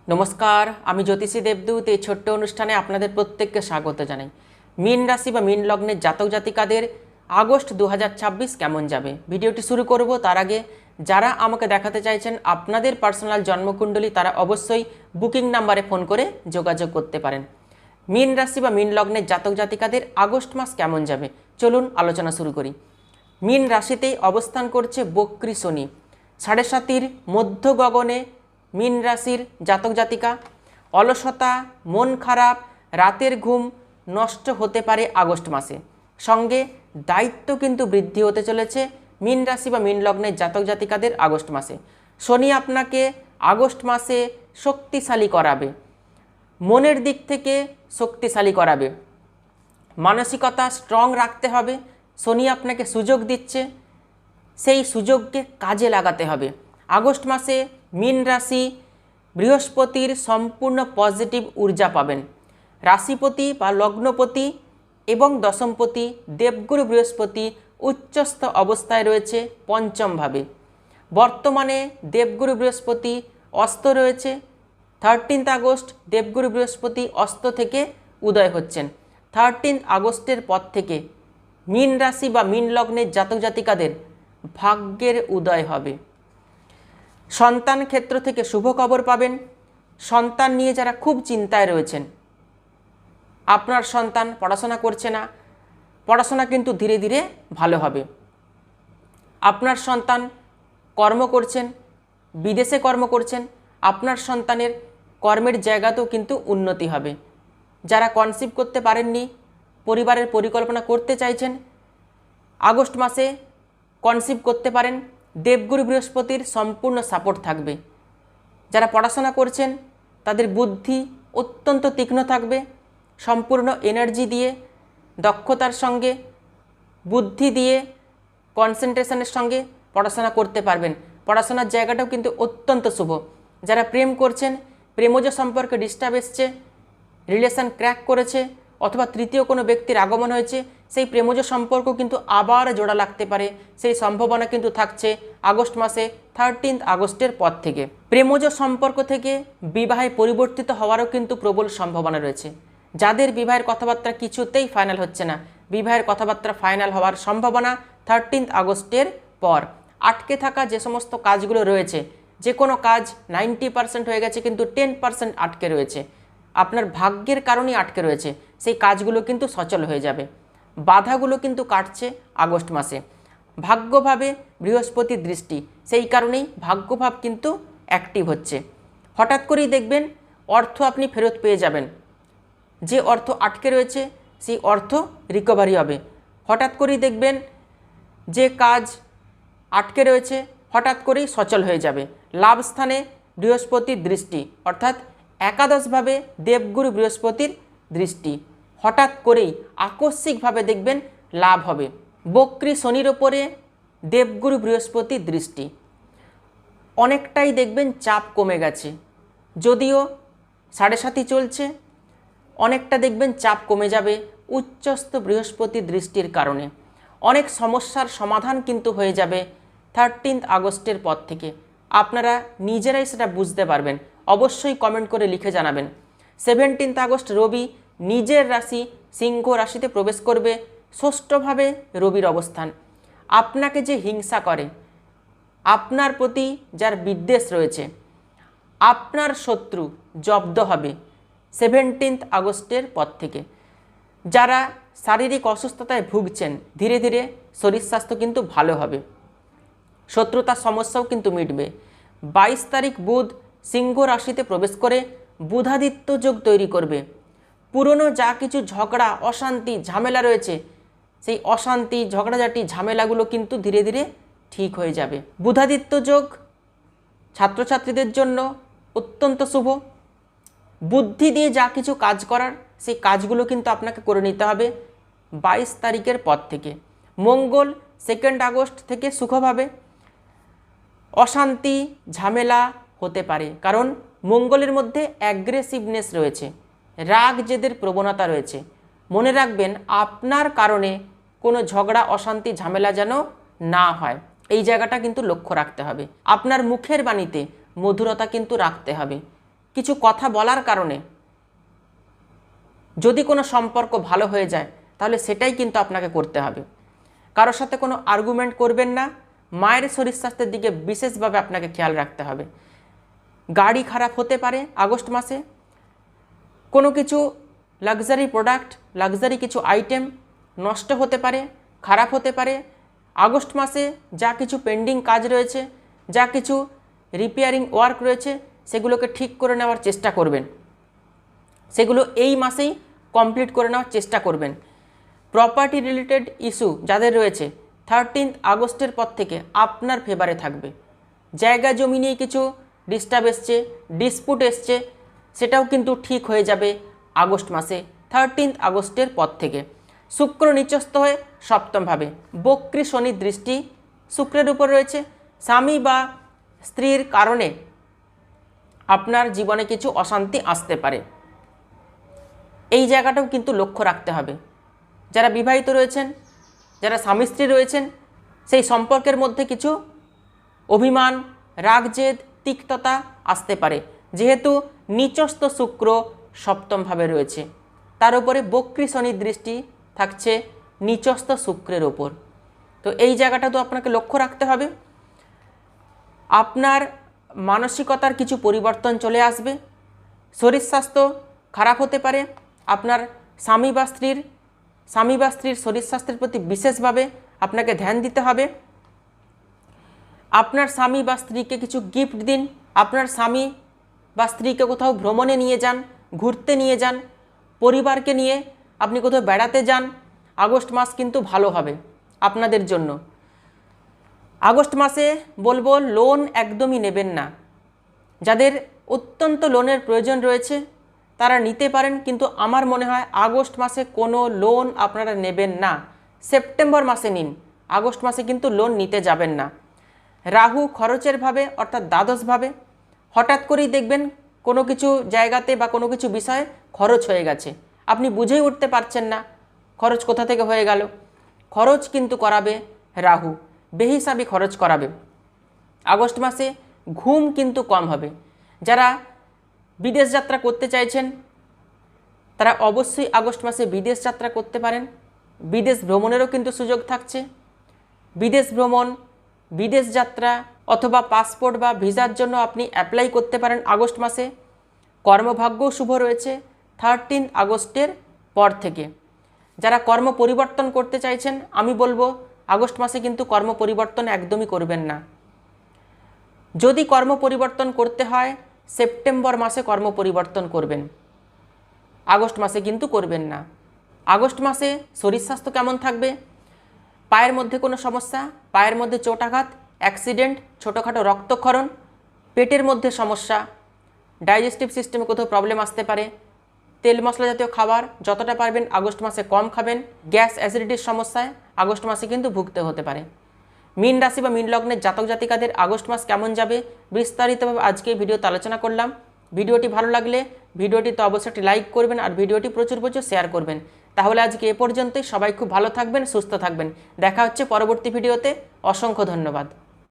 নমস্কার, আমি জ্যোতিষী দেবদূত। এই ছোট্ট অনুষ্ঠানে আপনাদের প্রত্যেককে স্বাগত জানাই। মীন রাশি বা মীন লগ্নের জাতক জাতিকাদের আগস্ট 2026 কেমন যাবে ভিডিওটি শুরু করব। তার আগে যারা আমাকে দেখাতে চাইছেন আপনাদের পার্সোনাল জন্মকুণ্ডলী, তারা অবশ্যই বুকিং নাম্বারে ফোন করে যোগাযোগ করতে পারেন। মীন রাশি বা মীন লগ্নের জাতক জাতিকাদের আগস্ট মাস কেমন যাবে চলুন আলোচনা শুরু করি। মীন রাশিতেই অবস্থান করছে বক্রী শনি। 7.5 মধ্য গগনে মীন রাশির জাতক জাতিকা। অলসতা, মন খারাপ, রাতের ঘুম নষ্ট হতে পারে আগস্ট মাসে। সঙ্গে দায়িত্ব কিন্তু বৃদ্ধি হতে চলেছে মীন রাশি বা মীন লগ্নের জাতক জাতিকাদের আগস্ট মাসে। শনি আপনাকে আগস্ট মাসে শক্তিশালী করাবে, মনের দিক থেকে শক্তিশালী করাবে, মানসিকতা স্ট্রং রাখতে হবে। শনি আপনাকে সুযোগ দিচ্ছে, সেই সুযোগকে কাজে লাগাতে হবে। আগস্ট মাসে মীন রাশি বৃহস্পতির সম্পূর্ণ পজিটিভ ঊর্জা পাবেন। রাশিপতি বা লগ্নপতি এবং দশমপতি দেবগুরু বৃহস্পতি উচ্চস্থ অবস্থায় রয়েছে পঞ্চমভাবে। বর্তমানে দেবগুরু বৃহস্পতি অস্ত রয়েছে। 13 আগস্ট দেবগুরু বৃহস্পতি অস্ত থেকে উদয় হচ্ছেন। 13 আগস্টের পর থেকে মীন রাশি বা মীন লগ্নের জাতক জাতিকাদের ভাগ্যের উদয় হবে। সন্তান ক্ষেত্র থেকে শুভ খবর পাবেন। সন্তান নিয়ে যারা খুব চিন্তায় রয়েছেন, আপনার সন্তান পড়াশোনা করছে না, পড়াশোনা কিন্তু ধীরে ধীরে ভালো হবে। আপনার সন্তান কর্ম করছেন, বিদেশে কর্ম করছেন, আপনার সন্তানের কর্মের জায়গাতেও কিন্তু উন্নতি হবে। যারা কনসিভ করতে পারেননি, পরিবারের পরিকল্পনা করতে চাইছেন, আগস্ট মাসে কনসিভ করতে পারেন। দেবগুরু বৃহস্পতির সম্পূর্ণ সাপোর্ট থাকবে। যারা পড়াশোনা করছেন তাদের বুদ্ধি অত্যন্ত তীক্ষ্ণ থাকবে। সম্পূর্ণ এনার্জি দিয়ে, দক্ষতার সঙ্গে, বুদ্ধি দিয়ে, কনসেন্ট্রেশনের সঙ্গে পড়াশোনা করতে পারবেন। পড়াশোনার জায়গাটাও কিন্তু অত্যন্ত শুভ। যারা প্রেম করছেন, প্রেমজ সম্পর্কে ডিস্টার্ব এসছে, রিলেশন ক্র্যাক করেছে অথবা তৃতীয় কোনো ব্যক্তির আগমন হয়েছে, সেই প্রেমজ সম্পর্ক কিন্তু আবার জোড়া লাগতে পারে, সেই সম্ভাবনা কিন্তু থাকছে আগস্ট মাসে 13 আগস্টের পর থেকে। প্রেমজ সম্পর্ক থেকে বিবাহে পরিবর্তিত হওয়ারও কিন্তু প্রবল সম্ভাবনা রয়েছে। যাদের বিবাহের কথাবার্তা কিছুতেই ফাইনাল হচ্ছে না, বিবাহের কথাবার্তা ফাইনাল হওয়ার সম্ভাবনা 13 আগস্টের পর। আটকে থাকা যে সমস্ত কাজগুলো রয়েছে, যে কোনো কাজ 90% হয়ে গেছে কিন্তু 10% আটকে রয়েছে, আপনার ভাগ্যের কারণেই আটকে রয়েছে, সেই কাজগুলো কিন্তু সচল হয়ে যাবে। বাধাগুলো কিন্তু কাটছে আগস্ট মাসে। ভাগ্যভাবে বৃহস্পতির দৃষ্টি, সেই কারণেই ভাগ্যভাব কিন্তু অ্যাক্টিভ হচ্ছে। হঠাৎ করেই দেখবেন অর্থ আপনি ফেরত পেয়ে যাবেন। যে অর্থ আটকে রয়েছে সেই অর্থ রিকভারি হবে। হঠাৎ করেই দেখবেন যে কাজ আটকে রয়েছে হঠাৎ করেই সচল হয়ে যাবে। লাভ স্থানে বৃহস্পতির দৃষ্টি, অর্থাৎ একাদশভাবে দেবগুরু বৃহস্পতির দৃষ্টি, হঠাৎ করেই আকস্মিকভাবে দেখবেন লাভ হবে। বক্রী শনির ওপরে দেবগুরু বৃহস্পতির দৃষ্টি, অনেকটাই দেখবেন চাপ কমে গেছে। যদিও 7.5 চলছে, অনেকটা দেখবেন চাপ কমে যাবে উচ্চস্থ বৃহস্পতির দৃষ্টির কারণে। অনেক সমস্যার সমাধান কিন্তু হয়ে যাবে 13 আগস্টের পর থেকে। আপনারা নিজেরাই সেটা বুঝতে পারবেন। অবশ্যই কমেন্ট করে লিখে জানাবেন। 17 আগস্ট রবি নিজের রাশি সিংহ রাশিতে প্রবেশ করবে। ষষ্ঠভাবে রবির অবস্থান। আপনাকে যে হিংসা করে, আপনার প্রতি যার বিদ্বেষ রয়েছে, আপনার শত্রু জব্দ হবে 17 আগস্টের পর থেকে। যারা শারীরিক অসুস্থতায় ভুগছেন, ধীরে ধীরে শরীর স্বাস্থ্য কিন্তু ভালো হবে, শত্রুতার সমস্যাও কিন্তু মিটবে। 22 তারিখ বুধ সিংহ রাশিতে প্রবেশ করে বুধাদিত্য যোগ তৈরি করবে। পুরনো যা কিছু ঝগড়া, অশান্তি, ঝামেলা রয়েছে, সেই অশান্তি, ঝগড়াঝাটি, ঝামেলাগুলো কিন্তু ধীরে ধীরে ঠিক হয়ে যাবে। বুধাদিত্য যোগ ছাত্রছাত্রীদের জন্য অত্যন্ত শুভ। বুদ্ধি দিয়ে যা কিছু কাজ করার, সেই কাজগুলো কিন্তু আপনাকে করে নিতে হবে 22 তারিখের পর থেকে। মঙ্গল 2 আগস্ট থেকে সুখভাবে। অশান্তি, ঝামেলা হতে পারে, কারণ মঙ্গলের মধ্যে অ্যাগ্রেসিভনেস রয়েছে, রাগ জেদের প্রবণতা রয়েছে। মনে রাখবেন আপনার কারণে কোনো ঝগড়া, অশান্তি, ঝামেলা যেন না হয়, এই জায়গাটা কিন্তু লক্ষ্য রাখতে হবে। আপনার মুখের বাণীতে মধুরতা কিন্তু রাখতে হবে। কিছু কথা বলার কারণে যদি কোনো সম্পর্ক ভালো হয়ে যায় তাহলে সেটাই কিন্তু আপনাকে করতে হবে। কারোর সাথে কোনো আর্গুমেন্ট করবেন না। মায়ের শরীর স্বাস্থ্যের দিকে বিশেষভাবে আপনাকে খেয়াল রাখতে হবে। গাড়ি খারাপ হতে পারে আগস্ট মাসে, কোনো কিছু লাক্সারি প্রোডাক্ট, লাক্সারি কিছু আইটেম নষ্ট হতে পারে, খারাপ হতে পারে। আগস্ট মাসে যা কিছু পেন্ডিং কাজ রয়েছে, যা কিছু রিপেয়ারিং ওয়ার্ক রয়েছে, সেগুলোকে ঠিক করে নেওয়ার চেষ্টা করবেন। সেগুলো এই মাসেই কমপ্লিট করে নেওয়ার চেষ্টা করবেন। প্রপার্টি রিলেটেড ইস্যু যাদের রয়েছে 13 আগস্টের পর থেকে আপনার ফেভারে থাকবে। জায়গা জমি নিয়ে কিছু ডিস্টার্ব এসছে, ডিসপুট এসছে, সেটাও কিন্তু ঠিক হয়ে যাবে আগস্ট মাসে 13 আগস্টের পর থেকে। শুক্র নিচস্থ হয়ে সপ্তমভাবে, বক্রী শনির দৃষ্টি শুক্রের উপর রয়েছে। স্বামী বা স্ত্রীর কারণে আপনার জীবনে কিছু অশান্তি আসতে পারে, এই জায়গাটাও কিন্তু লক্ষ্য রাখতে হবে। যারা বিবাহিত রয়েছেন, যারা স্বামী স্ত্রী রয়েছেন, সেই সম্পর্কের মধ্যে কিছু অভিমান, রাগজেদ, তিক্ততা আসতে পারে, যেহেতু নিচস্থ শুক্র সপ্তমভাবে রয়েছে। তার উপরে বক্রী শনির দৃষ্টি থাকছে নিচস্থ শুক্রের ওপর। তো এই জায়গাটা তো আপনাকে লক্ষ্য রাখতে হবে। আপনার মানসিকতার কিছু পরিবর্তন চলে আসবে। শরীর স্বাস্থ্য খারাপ হতে পারে। আপনার স্বামী বা স্ত্রীর শরীর স্বাস্থ্যের প্রতি বিশেষভাবে আপনাকে ধ্যান দিতে হবে। আপনার স্বামী বা স্ত্রীকে কিছু গিফট দিন। আপনার স্বামী বা স্ত্রীকে কোথাও ভ্রমণে নিয়ে যান, ঘুরতে নিয়ে যান, পরিবারকে নিয়ে আপনি কোথাও বেড়াতে যান। আগস্ট মাস কিন্তু ভালো হবে আপনাদের জন্য। আগস্ট মাসে বলবো লোন একদমই নেবেন না। যাদের অত্যন্ত লোনের প্রয়োজন রয়েছে তারা নিতে পারেন, কিন্তু আমার মনে হয় আগস্ট মাসে কোনো লোন আপনারা নেবেন না। সেপ্টেম্বর মাসে নিন, আগস্ট মাসে কিন্তু লোন নিতে যাবেন না। রাহু খরচের ভাবে অর্থাৎ দ্বাদশভাবে, হঠাৎ করেই দেখবেন কোনো কিছু জায়গাতে বা কোনো কিছু বিষয়ে খরচ হয়ে গেছে, আপনি বুঝেই উঠতে পারছেন না খরচ কোথা থেকে হয়ে গেল। খরচ কিন্তু করাবে রাহু, বেহিসাবি খরচ করাবে। আগস্ট মাসে ঘুম কিন্তু কম হবে। যারা বিদেশ যাত্রা করতে চাইছেন তারা অবশ্যই আগস্ট মাসে বিদেশ যাত্রা করতে পারেন। বিদেশ ভ্রমণেরও কিন্তু সুযোগ থাকছে। বিদেশ ভ্রমণ, বিদেশ যাত্রা অথবা পাসপোর্ট বা ভিসার জন্য আপনি অ্যাপ্লাই করতে পারেন আগস্ট মাসে। কর্মভাগ্যও শুভ রয়েছে 13 আগস্টের পর থেকে। যারা কর্ম পরিবর্তন করতে চাইছেন আমি বলবো আগস্ট মাসে কিন্তু কর্ম পরিবর্তন একদমই করবেন না। যদি কর্ম পরিবর্তন করতে হয় সেপ্টেম্বর মাসে কর্ম পরিবর্তন করবেন, আগস্ট মাসে কিন্তু করবেন না। আগস্ট মাসে শরীর স্বাস্থ্য কেমন থাকবে? পায়ের মধ্যে কোনো সমস্যা, পায়ের মধ্যে চোটাঘাত, অ্যাক্সিডেন্ট, ছোটোখাটো রক্তক্ষরণ, পেটের মধ্যে সমস্যা, ডাইজেস্টিভ সিস্টেমে কোথাও প্রবলেম আসতে পারে। তেল মশলা জাতীয় খাবার যতটা পারবেন আগস্ট মাসে কম খাবেন। গ্যাস অ্যাসিডিটির সমস্যায় আগস্ট মাসে কিন্তু ভুগতে হতে পারে। মীন রাশি বা মীন লগ্নের জাতক জাতিকাদের আগস্ট মাস কেমন যাবে বিস্তারিতভাবে আজকে ভিডিওতে আলোচনা করলাম। ভিডিওটি ভালো লাগলে ভিডিওটিতে অবশ্যই একটি লাইক করবেন আর ভিডিওটি প্রচুর শেয়ার করবেন। তাহলে আজকে এ পর্যন্তই। সবাই খুব ভালো থাকবেন, সুস্থ থাকবেন। দেখা হচ্ছে পরবর্তী ভিডিওতে। অসংখ্য ধন্যবাদ।